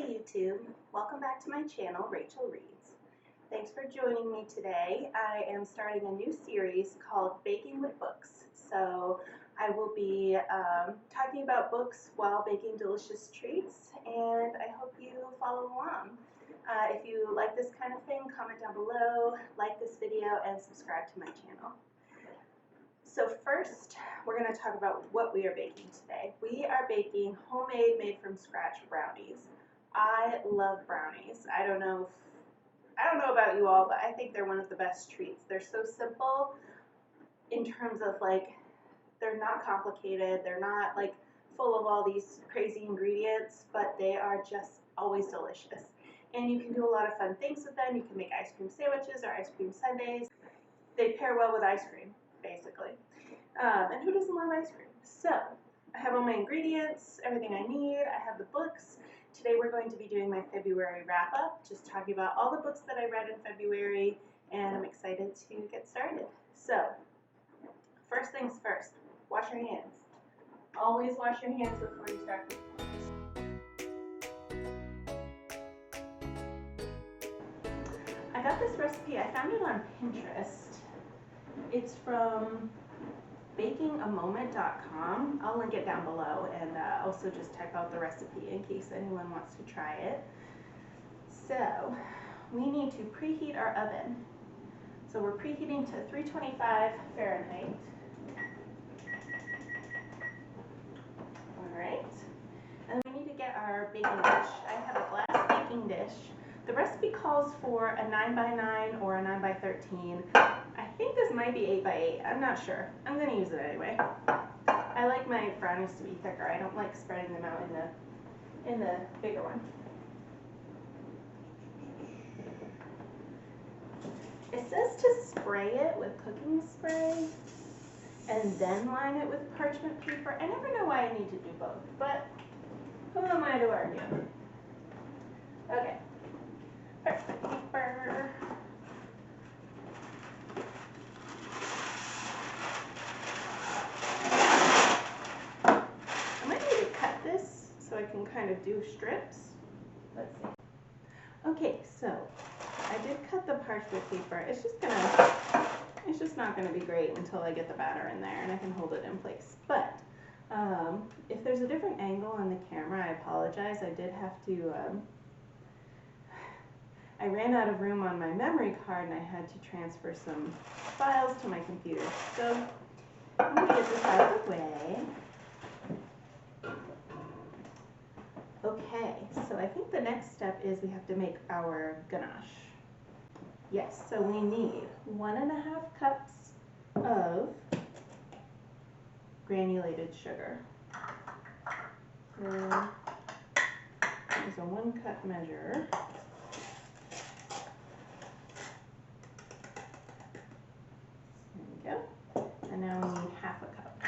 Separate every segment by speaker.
Speaker 1: Hey YouTube, welcome back to my channel, Rachel Reads. Thanks for joining me today. I am starting a new series called Baking with Books. So I will be talking about books while baking delicious treats, and I hope you follow along. If you like this kind of thing, comment down below, like this video, and subscribe to my channel. So first, we're going to talk about what we are baking today. We are baking homemade, made from scratch brownies. I love brownies. I don't know about you all, but I think they're one of the best treats. They're so simple in terms of they're not complicated. They're not full of all these crazy ingredients, but they are just always delicious. And you can do a lot of fun things with them. You can make ice cream sandwiches or ice cream sundaes. They pair well with ice cream, basically. And who doesn't love ice cream? So I have all my ingredients, everything I need. I have the books. Today we're going to be doing my February wrap-up, just talking about all the books that I read in February, and I'm excited to get started. So, first things first, wash your hands. Always wash your hands before you start cooking. I got this recipe, I found it on Pinterest. It's from bakingamoment.com. I'll link it down below, and also just type out the recipe in case anyone wants to try it. So we need to preheat our oven. So we're preheating to 325 Fahrenheit. Alright. And then we need to get our baking dish. I have a glass baking dish. The recipe calls for a 9x9 or a 9x13. I think this might be 8x8. I'm not sure. I'm going to use it anyway. I like my brownies to be thicker. I don't like spreading them out in the bigger one. It says to spray it with cooking spray and then line it with parchment paper. I never know why I need to do both, but who am I to argue? Okay. Parchment paper. I might need to cut this so I can kind of do strips. Let's see. Okay, so I did cut the parchment paper. It's just not gonna be great until I get the batter in there and I can hold it in place. But if there's a different angle on the camera, I apologize. I did have to. I ran out of room on my memory card and I had to transfer some files to my computer. So I'm going to get this out of the way. Okay, so I think the next step is we have to make our ganache. Yes, so we need 1.5 cups of granulated sugar. So there's a 1 cup measure. And now we need 1/2 cup.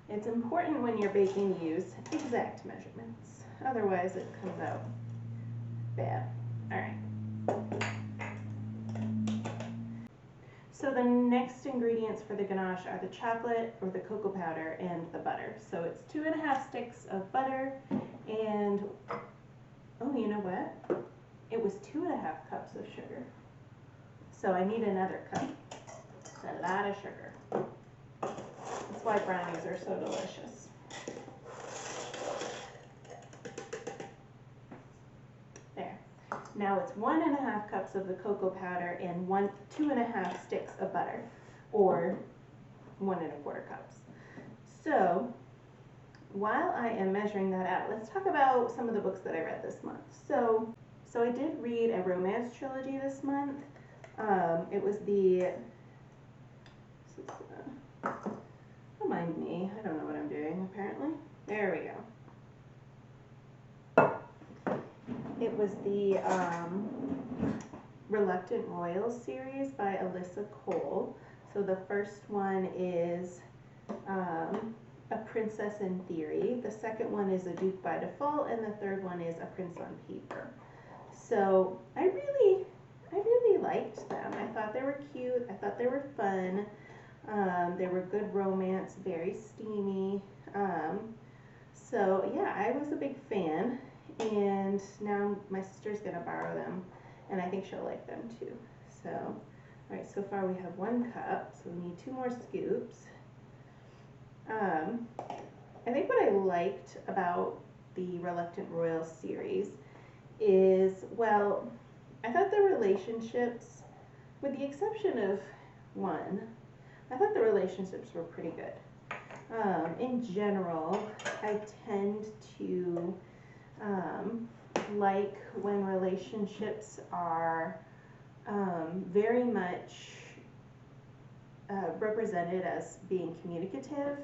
Speaker 1: It's important when you're baking to use exact measurements. Otherwise it comes out bad. Alright. So the next ingredients for the ganache are the chocolate or the cocoa powder and the butter. So it's 2.5 sticks of butter and, oh, you know what? It was 2.5 cups of sugar. So I need another cup. It's a lot of sugar. That's why brownies are so delicious. There. Now it's 1.5 cups of the cocoa powder and 2.5 sticks of butter, or 1.25 cups. So while I am measuring that out, let's talk about some of the books that I read this month. So I did read a romance trilogy this month. It was the remind me, I don't know what I'm doing apparently. There we go. It was the Reluctant Royals series by Alyssa Cole. So the first one is A Princess in Theory. The second one is A Duke by Default, and the third one is A Prince on Paper. So I really liked them. I thought they were cute. I thought they were fun. They were good romance, very steamy. So yeah, I was a big fan, and and now my sister's gonna borrow them, and I think she'll like them too. So, all right, so far we have 1 cup, so we need 2 more scoops. I think what I liked about the Reluctant Royal series is, well, I thought the relationships, with the exception of one, I thought the relationships were pretty good. In general, I tend to like when relationships are very much represented as being communicative,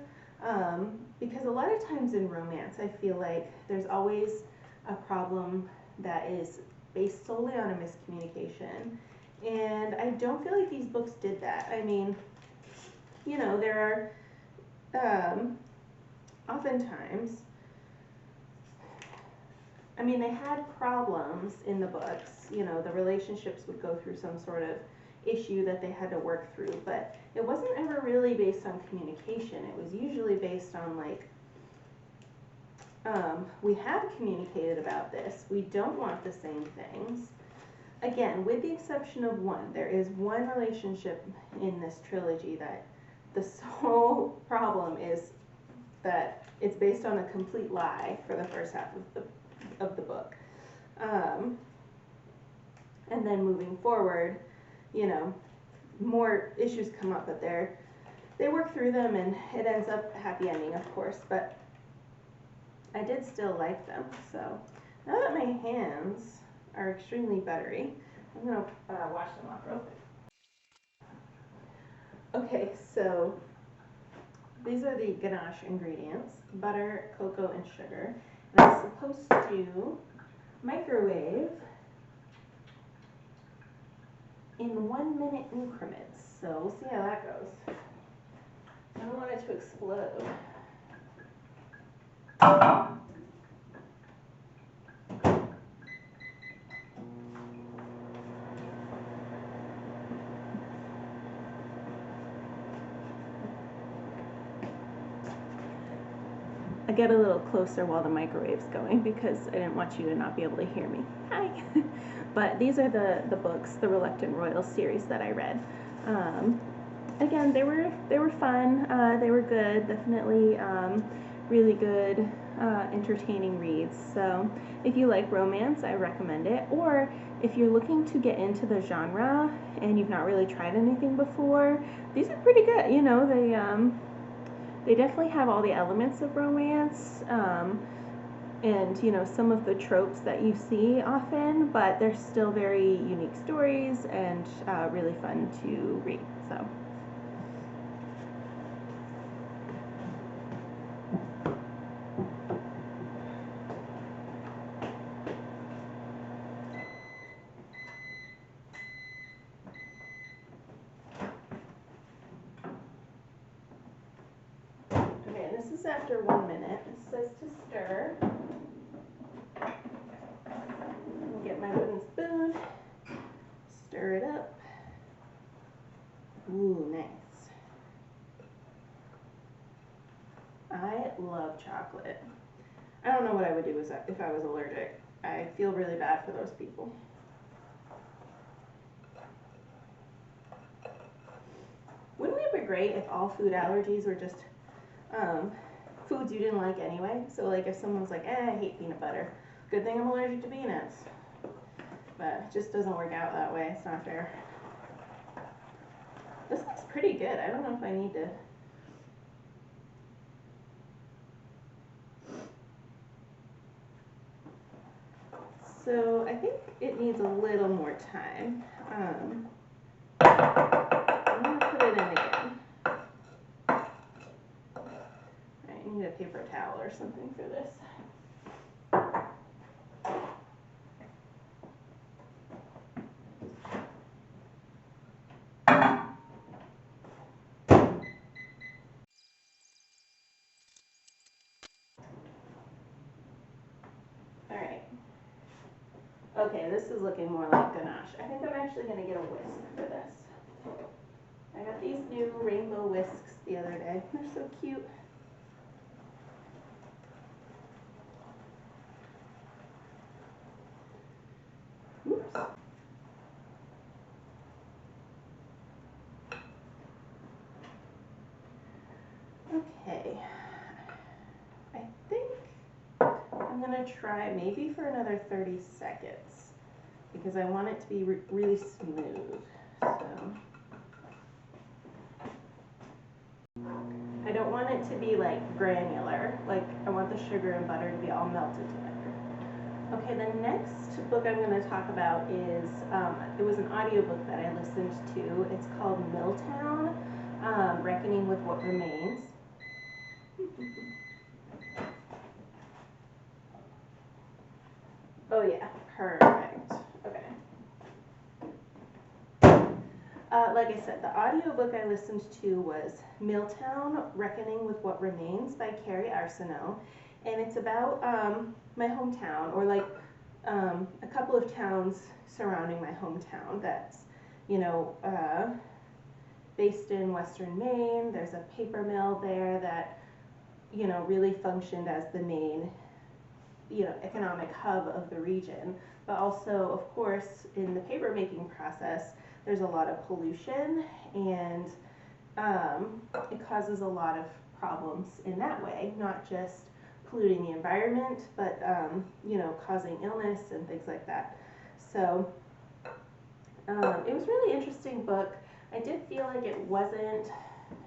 Speaker 1: because a lot of times in romance I feel like there's always a problem that is based solely on a miscommunication, and I don't feel like these books did that. I mean, you know, there are oftentimes, I mean, they had problems in the books, you know, the relationships would go through some sort of issue that they had to work through, but it wasn't ever really based on communication. It was usually based on like, we have communicated about this, we don't want the same things. Again, with the exception of one, there is one relationship in this trilogy that the sole problem is that it's based on a complete lie for the first half of the book. And then moving forward, you know, more issues come up, but they work through them and it ends up a happy ending, of course, but I did still like them. So now that my hands are extremely buttery, I'm going to wash them off real quick. Okay, so these are the Ganache ingredients: butter, cocoa, and sugar. And I'm supposed to microwave in 1 minute increments. So we'll see how that goes. I don't want it to explode. I get a little closer while the microwave's going because I didn't want you to not be able to hear me. Hi! But these are the books, the Reluctant Royal series that I read. Again, they were fun. They were good. Definitely really good, entertaining reads. So if you like romance, I recommend it. Or if you're looking to get into the genre and you've not really tried anything before, these are pretty good. You know, they definitely have all the elements of romance, and you know, some of the tropes that you see often, but they're still very unique stories and really fun to read. So. Okay, and this is after 1 minute. It says to stir. I'll get my wooden spoon, stir it up. Ooh, nice. I love chocolate. I don't know what I would do if I was allergic. I feel really bad for those people. Wouldn't it be great if all food allergies were just foods you didn't like anyway? So like if someone's like, I hate peanut butter. Good thing I'm allergic to peanuts. But it just doesn't work out that way. It's not fair. This looks pretty good. I don't know if I need to. So I think it needs a little more time. I'm going to put it in again. I need a paper towel or something for this. Okay, this is looking more like Ganache. I think I'm actually going to get a whisk for this. I got these new rainbow whisks the other day. They're so cute. Okay, I think I'm gonna try maybe for another 30 seconds because I want it to be really smooth. So I don't want it to be like granular, like I want the sugar and butter to be all melted together. Okay, the next book I'm going to talk about is, it was an audiobook that I listened to. It's called Milltown, Reckoning with What Remains. Oh yeah, perfect. Okay. Like I said, the audiobook I listened to was Milltown, Reckoning with What Remains by Carrie Arsenault. And it's about my hometown, or like a couple of towns surrounding my hometown that's, you know, based in Western Maine. There's a paper mill there that, you know, really functioned as the main, you know, economic hub of the region. But also, of course, in the paper making process, there's a lot of pollution, and it causes a lot of problems in that way, not just polluting the environment, but you know, causing illness and things like that. So it was a really interesting book. I did feel like it wasn't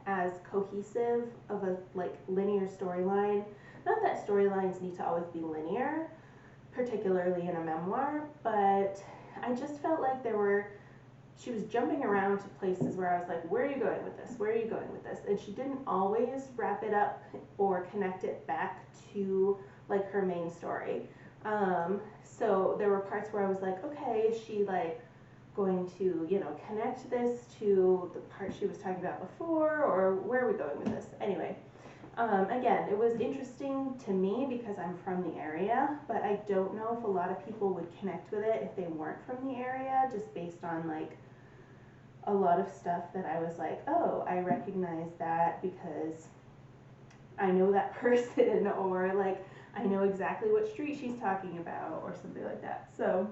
Speaker 1: as cohesive of a like linear storyline. Not that storylines need to always be linear, particularly in a memoir, but I just felt like she was jumping around to places where I was like, where are you going with this? Where are you going with this? And she didn't always wrap it up or connect it back to like her main story. So there were parts where I was like, okay, is she like going to, you know, connect this to the part she was talking about before, or where are we going with this? Anyway, again, it was interesting to me because I'm from the area, but I don't know if a lot of people would connect with it if they weren't from the area, just based on like a lot of stuff that I was like, oh, I recognize that because I know that person, or like I know exactly what street she's talking about, or something like that. So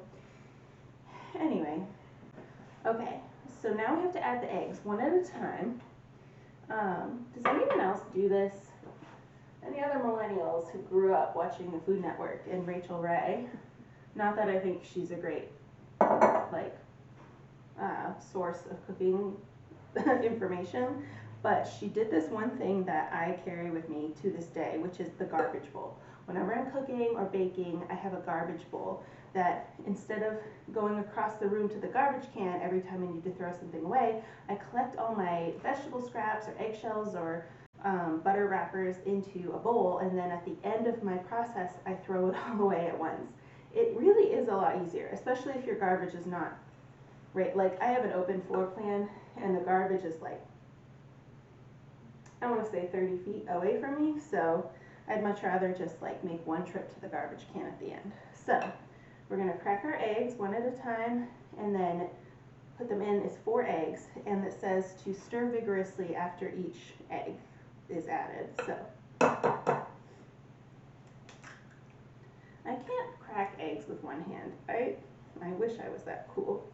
Speaker 1: anyway, okay, so now we have to add the eggs one at a time. Does anyone else do this? Any other millennials who grew up watching the Food Network and Rachel Ray? Not that I think she's a great like source of cooking information, but she did this one thing that I carry with me to this day, which is the garbage bowl. Whenever I'm cooking or baking, I have a garbage bowl that instead of going across the room to the garbage can every time I need to throw something away, I collect all my vegetable scraps or eggshells or butter wrappers into a bowl, and then at the end of my process, I throw it all away at once. It really is a lot easier, especially if your garbage is not right. Like I have an open floor plan, and the garbage is like, I want to say 30 feet away from me, so I'd much rather just like make one trip to the garbage can at the end. So we're going to crack our eggs one at a time, and then put them in. It's 4 eggs, and it says to stir vigorously after each egg is added. So I can't crack eggs with one hand. I wish I was that cool.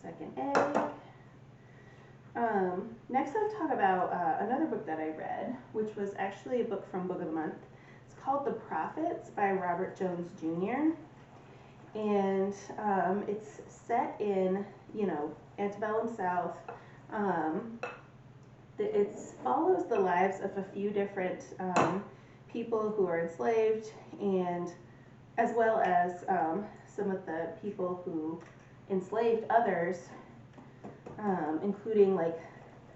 Speaker 1: Second egg. Next I'll talk about another book that I read, which was actually a book from Book of the Month. It's called The Prophets by Robert Jones Jr. And it's set in, you know, antebellum South. It follows the lives of a few different people who are enslaved, and as well as some of the people who enslaved others, including like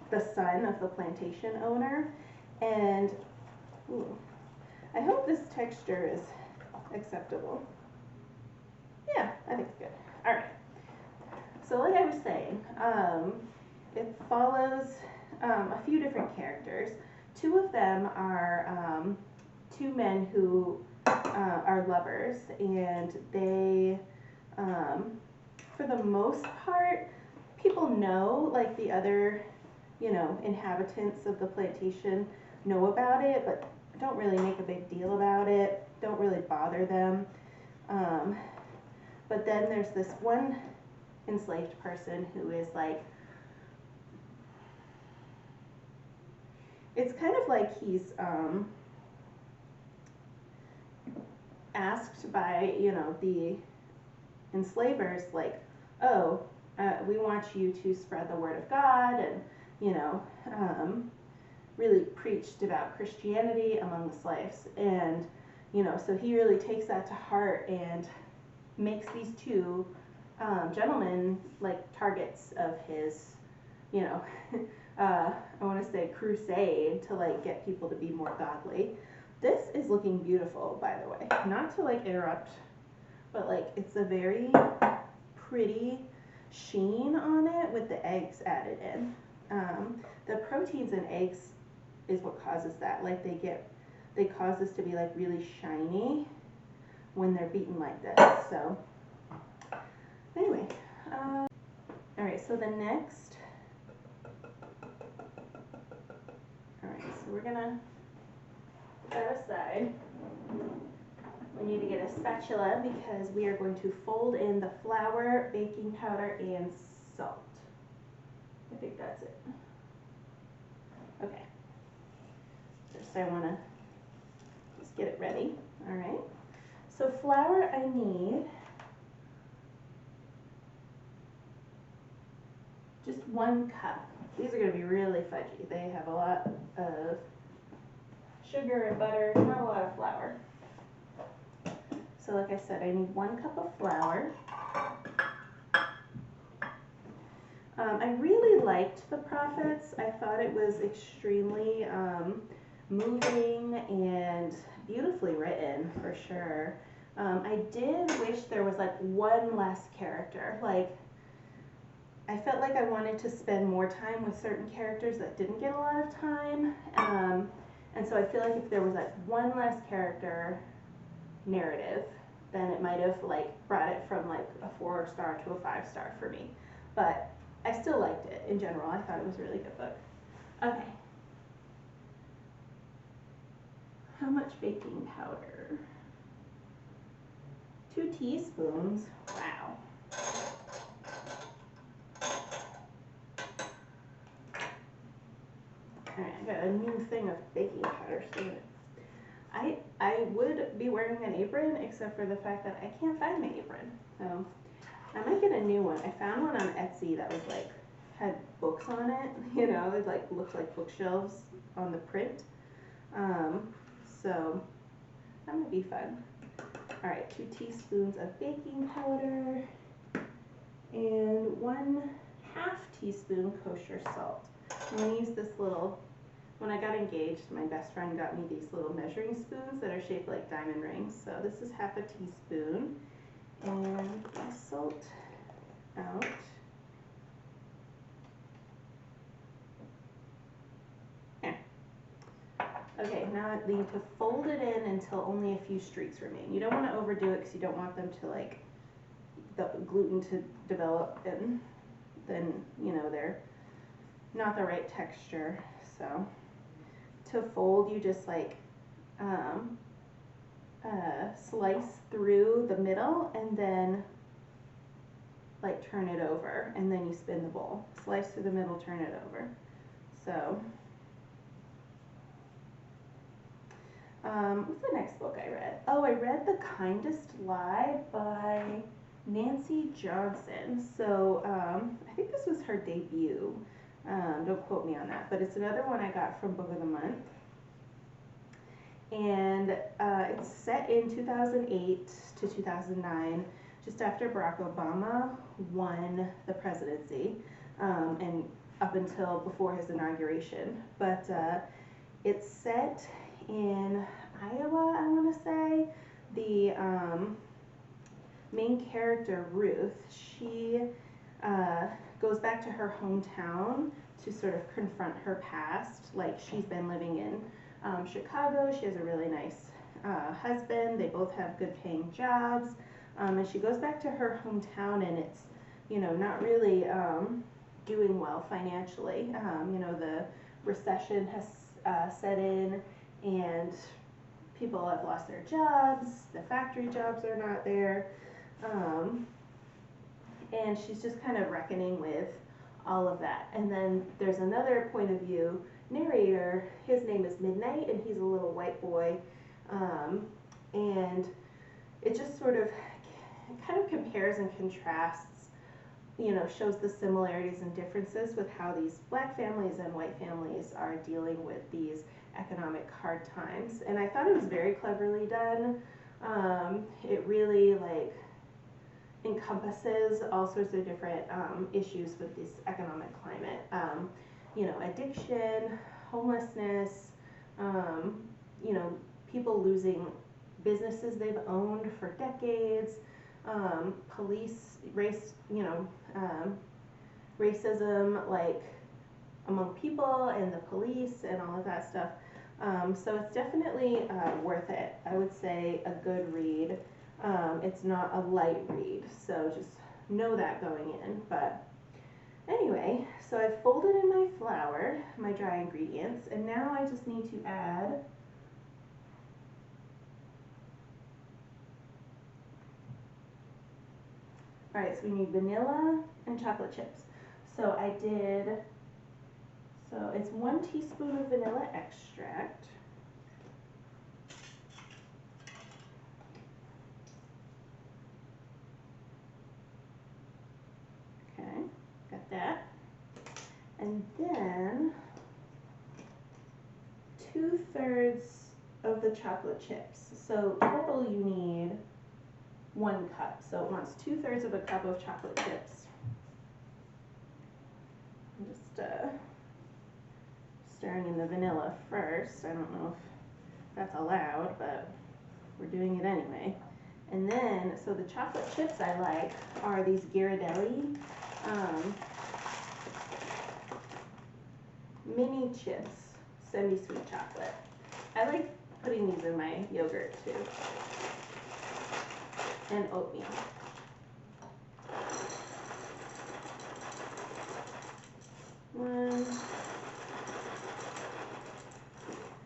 Speaker 1: the son of the plantation owner. And ooh, I hope this texture is acceptable. Yeah, I think it's good. All right. So like I was saying, it follows a few different characters. 2 of them are 2 men who are lovers, and they, for the most part, people know, like the other, you know, inhabitants of the plantation know about it, but don't really make a big deal about it, don't really bother them. But then there's this one enslaved person who is like, it's kind of like he's asked by, you know, the enslavers, like, oh, we want you to spread the word of God and, you know, really preach devout Christianity among the slaves. And, you know, so he really takes that to heart and makes these two gentlemen like targets of his, you know, I want to say crusade to like get people to be more godly. This is looking beautiful, by the way. Not to like interrupt, but like it's a very pretty sheen on it with the eggs added in. The proteins in eggs is what causes that. Like they cause this to be like really shiny when they're beaten like this. So anyway, all right. So the next, all right. So we're gonna put that aside. We need to get a spatula because we are going to fold in the flour, baking powder, and salt. I think that's it. Okay. First I want to just get it ready. All right. So flour I need just 1 cup. These are going to be really fudgy. They have a lot of sugar and butter, not a lot of flour. So like I said, I need 1 cup of flour. I really liked The Prophets. I thought it was extremely moving and beautifully written, for sure. I did wish there was like one less character. Like, I felt like I wanted to spend more time with certain characters that didn't get a lot of time. And so I feel like if there was like one less character narrative, then it might have like brought it from like a 4-star to a 5-star for me. But I still liked it in general. I thought it was a really good book. Okay. How much baking powder? 2 teaspoons. Wow. Alright, I got a new thing of baking powder. So I would be wearing an apron except for the fact that I can't find my apron. So I might get a new one. I found one on Etsy that was like, had books on it, you know, it like looked like bookshelves on the print. So that might be fun. Alright, 2 teaspoons of baking powder and 1/2 teaspoon kosher salt. I'm going to use this little, when I got engaged, my best friend got me these little measuring spoons that are shaped like diamond rings. So this is 1/2 teaspoon. And my salt out. There. Okay, now I need to fold it in until only a few streaks remain. You don't want to overdo it because you don't want them to like, the gluten to develop and then, you know, they're not the right texture. So to fold, you just like slice through the middle and then like turn it over, and then you spin the bowl. Slice through the middle, turn it over. So what's the next book I read? Oh, I read The Kindest Lie by Nancy Johnson. So I think this was her debut. Don't quote me on that, but it's another one I got from Book of the Month. And it's set in 2008 to 2009, just after Barack Obama won the presidency, and up until before his inauguration. But it's set in Iowa, I want to say. The main character, Ruth, she goes back to her hometown to sort of confront her past. Like, she's been living in Chicago. She has a really nice husband. They both have good paying jobs. And she goes back to her hometown, and it's, you know, not really doing well financially. You know, the recession has set in, and people have lost their jobs, the factory jobs are not there, and she's just kind of reckoning with all of that. And then there's another point of view narrator, his name is Midnight, and he's a little white boy, and it just sort of kind of compares and contrasts, you know, shows the similarities and differences with how these black families and white families are dealing with these economic hard times. And I thought it was very cleverly done. It really like encompasses all sorts of different issues with this economic climate. You know, addiction, homelessness, you know, people losing businesses they've owned for decades, police, race, you know, racism, like among people and the police and all of that stuff. So it's definitely worth it. I would say a good read. It's not a light read, so just know that going in. But anyway, so I've folded in my flour, my dry ingredients, and now I just need to add alright, so we need vanilla and chocolate chips. So it's 1 teaspoon of vanilla extract. Okay, got that. And then 2/3 of the chocolate chips. So total you need 1 cup. So it wants 2/3 of a cup of chocolate chips. I'm just stirring in the vanilla first. I don't know if that's allowed, but we're doing it anyway. And then, so the chocolate chips I like are these Ghirardelli mini chips, semi-sweet chocolate. I like putting these in my yogurt too. And oatmeal.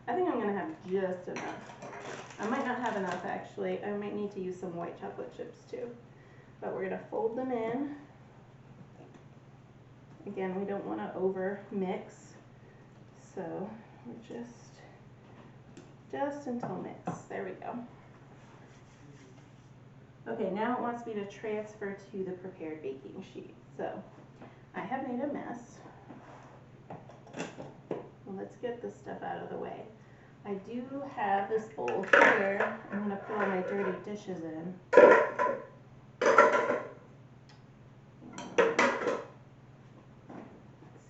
Speaker 1: I think I'm going to have just enough. I might not have enough actually. I might need to use some white chocolate chips too. But we're going to fold them in. Again, we don't want to over mix. So we're just until mix. There we go. Okay, now it wants me to transfer to the prepared baking sheet. So I have made a mess. Well, let's get this stuff out of the way. I do have this bowl here. I'm going to put all my dirty dishes in. Let's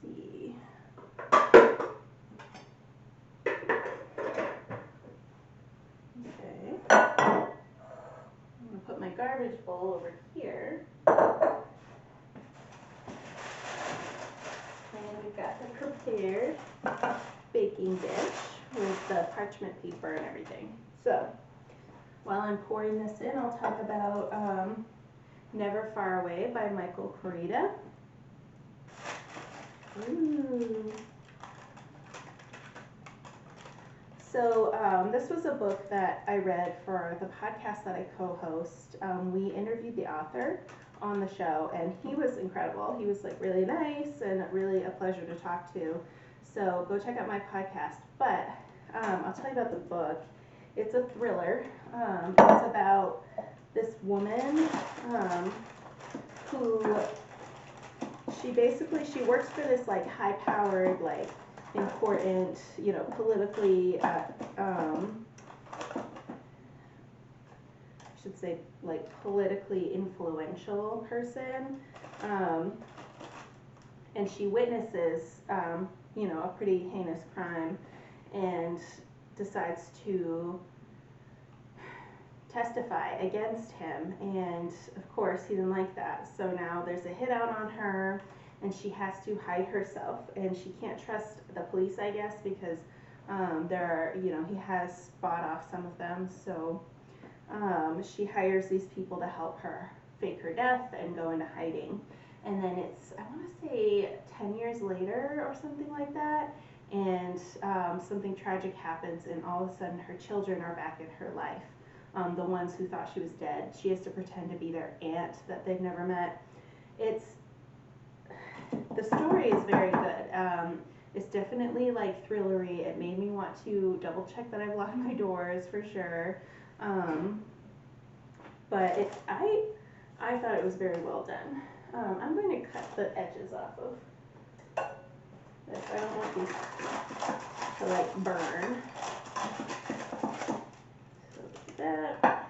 Speaker 1: see. Okay. I'm going to put my garbage bowl over here. And we've got the prepared baking dish with the parchment paper and everything. So while I'm pouring this in, I'll talk about Never Far Away by Michael Corita. Ooh. So this was a book that I read for the podcast that I co-host. We interviewed the author on the show, and he was incredible. He was like really nice and really a pleasure to talk to. So go check out my podcast. But I'll tell you about the book. It's a thriller. It's about this woman who she works for this like high-powered, like important, you know, politically I should say like politically influential person, and she witnesses you know, a pretty heinous crime and decides to testify against him, and of course he didn't like that. So now there's a hit out on her and she has to hide herself, and she can't trust the police, I guess, because you know, he has bought off some of them. So she hires these people to help her fake her death and go into hiding. And then it's, I want to say 10 years later or something like that, and something tragic happens, and all of a sudden her children are back in her life. The ones who thought she was dead. She has to pretend to be their aunt that they've never met. The story is very good. It's definitely like thrillery. It made me want to double check that I've locked my doors for sure. But I thought it was very well done. I'm going to cut the edges off of this. I don't want these to like burn. So do that.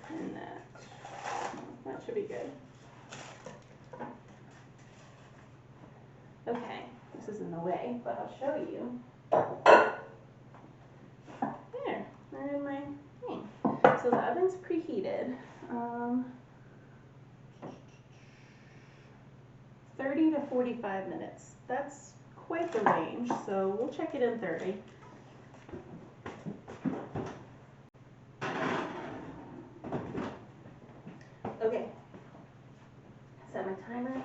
Speaker 1: And that should be good. Okay, this is in the way, but I'll show you. There, they're in my thing. So the oven's preheated. 30 to 45 minutes. That's quite the range, so we'll check it in 30. Okay, set my timer.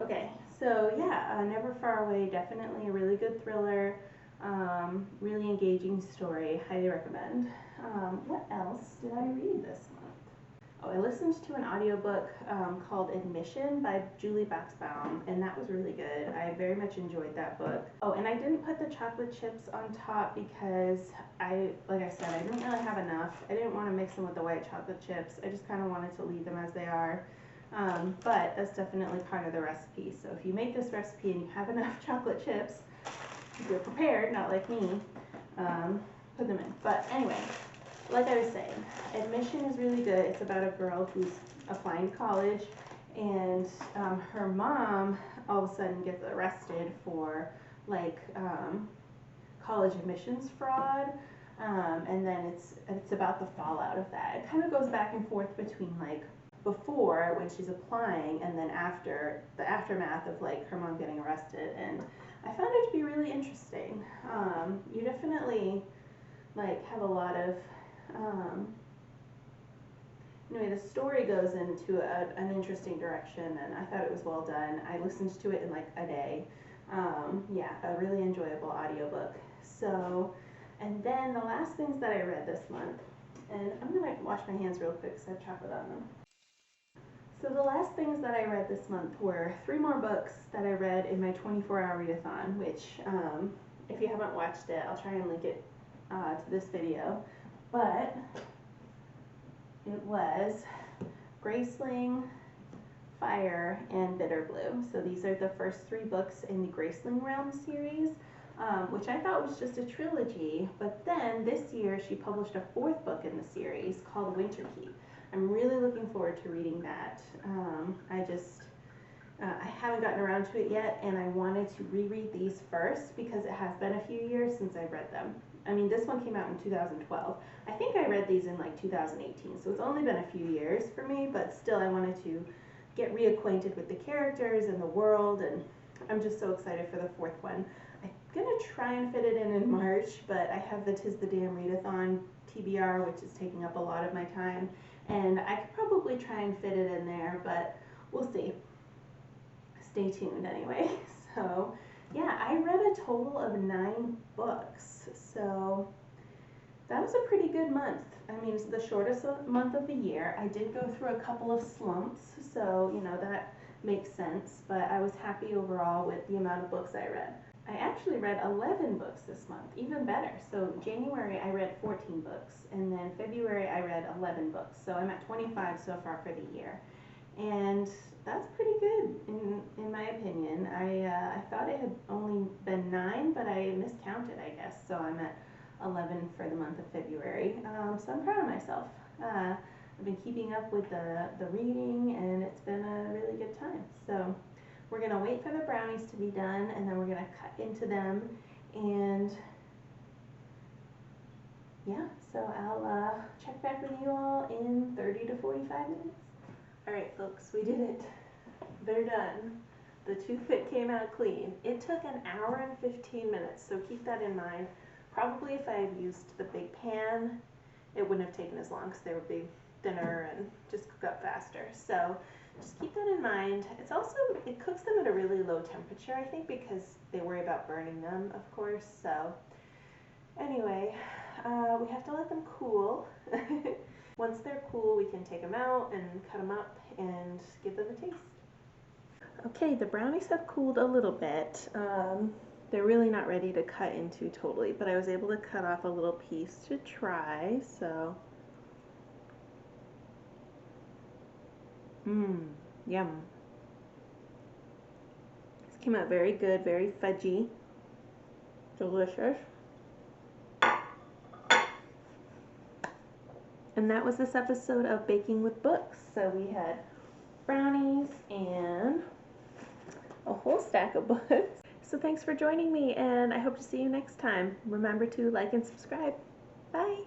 Speaker 1: Okay, so yeah, Never Far Away, definitely a really good thriller, really engaging story, highly recommend. What else did I read this month? Oh, I listened to an audiobook called Admission by Julie Baxbaum, and that was really good. I very much enjoyed that book. Oh, and I didn't put the chocolate chips on top because like I said, I didn't really have enough. I didn't want to mix them with the white chocolate chips. I just kind of wanted to leave them as they are. But that's definitely part of the recipe. So if you make this recipe and you have enough chocolate chips, if you're prepared, not like me, put them in. But anyway, like I was saying, Admission is really good. It's about a girl who's applying to college, and her mom all of a sudden gets arrested for like college admissions fraud, and then it's about the fallout of that. It kind of goes back and forth between like before when she's applying and then after the aftermath of like her mom getting arrested, and I found it to be really interesting. You definitely like have a lot of anyway, the story goes into an interesting direction, and I thought it was well done. I listened to it in like a day. Yeah, a really enjoyable audiobook. So, and then the last things that I read this month, and I'm gonna wash my hands real quick because I have chocolate on them. So the last things that I read this month were 3 more books that I read in my 24-hour readathon, which if you haven't watched it, I'll try and link it to this video. But it was Graceling, Fire, and Bitter Blue. So these are the first 3 books in the Graceling Realm series, which I thought was just a trilogy. But then this year she published a 4th book in the series called Winterkeep. I'm really looking forward to reading that. I haven't gotten around to it yet, and I wanted to reread these first because it has been a few years since I've read them. I mean, this one came out in 2012. I think I read these in like 2018, so it's only been a few years for me, but still I wanted to get reacquainted with the characters and the world, and I'm just so excited for the 4th one. I'm gonna try and fit it in March, but I have the Tis the Damn Readathon TBR, which is taking up a lot of my time, and I could probably try and fit it in there, but we'll see. Stay tuned anyway. So yeah, I read a total of 9 books, so that was a pretty good month. I mean, it's the shortest month of the year. I did go through a couple of slumps, so you know that makes sense, but I was happy overall with the amount of books I read. I actually read 11 books this month, even better. So January I read 14 books, and then February I read 11 books, so I'm at 25 so far for the year. And that's pretty good in my opinion. I thought it had only been 9, but I miscounted, I guess. So I'm at 11 for the month of February. So I'm proud of myself. I've been keeping up with the reading, and it's been a really good time. So we're gonna wait for the brownies to be done, and then we're gonna cut into them. And yeah, so I'll check back with you all in 30 to 45 minutes. Alright folks, we did it. They're done. The toothpick came out clean. It took an hour and 15 minutes, so keep that in mind. Probably if I had used the big pan, it wouldn't have taken as long because thinner and just cook up faster. So just keep that in mind. It's also, it cooks them at a really low temperature, I think, because they worry about burning them, of course. So anyway, we have to let them cool. Once they're cool, we can take them out and cut them up and give them a taste. Okay, the brownies have cooled a little bit. They're really not ready to cut into totally, but I was able to cut off a little piece to try, so. Yum. This came out very good, very fudgy, delicious. And that was this episode of Baking with Books. So we had brownies and a whole stack of books. So thanks for joining me, and I hope to see you next time. Remember to like and subscribe. Bye.